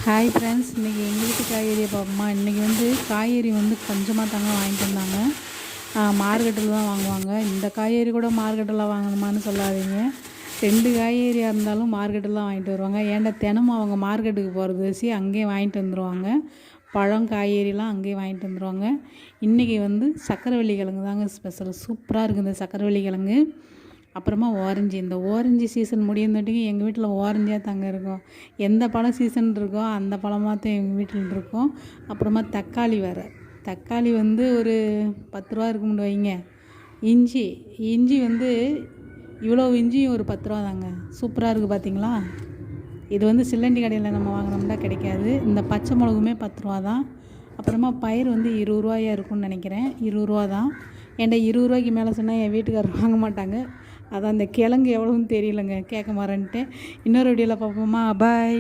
Hi friends, இன்றைக்கி எங்கள் வீட்டு காய்கறியை பார்ப்போமா. இன்றைக்கி காய்கறி கொஞ்சமாக தாங்க வாங்கிட்டு வந்தாங்க. மார்க்கெட்டில் தான் வாங்குவாங்க. இந்த காய்கறி கூட மார்க்கெட்டில் வாங்கணுமான்னு சொல்லாதீங்க. 2 காய்கறியாக இருந்தாலும் மார்க்கெட்டில் தான் வாங்கிட்டு வருவாங்க. ஏன்டா தினமும் அவங்க மார்க்கெட்டுக்கு போகிறது அங்கேயே வாங்கிட்டு வந்துடுவாங்க. பழம் காய்கறிலாம் அங்கேயே வாங்கிட்டு வந்துடுவாங்க. இன்றைக்கி சக்கரவள்ளி கிழங்கு தாங்க ஸ்பெஷல். சூப்பராக இருக்குது இந்த சக்கரவள்ளி கிழங்கு. அப்புறமா ஆரஞ்சு. இந்த ஆரஞ்சு சீசன் முடியுந்தாட்டிக்கு எங்கள் வீட்டில் ஆரஞ்சாக தாங்க இருக்கும். எந்த பழம் சீசன் இருக்கோ அந்த பழமாக தான் எங்கள் வீட்டில் இருக்கும். அப்புறமா தக்காளி வேறு. தக்காளி ஒரு 10 ரூபா இருக்கும்னு வைங்க. இஞ்சி இவ்வளோ இஞ்சியும் ஒரு 10 ரூபா தாங்க. சூப்பராக இருக்குது பார்த்தீங்களா. இது சில்லண்டி கடையில் நம்ம வாங்கினோம்னா கிடைக்காது. இந்த பச்சை மிளகுமே 10 ரூபா தான். அப்புறமா பயிர் 20 ரூபாயா இருக்கும்னு நினைக்கிறேன். 20 ரூபா தான். என்கிட்ட 20 ரூபாய்க்கு மேலே சொன்னால் என் வீட்டுக்காரர் வாங்க மாட்டாங்க. அதான் அந்த கிழங்கு எவ்வளோன்னு தெரியலங்க, கேட்க மாறேன்ட்டு. இன்னொரு வீடியோவில் பார்ப்போமா. பாய்.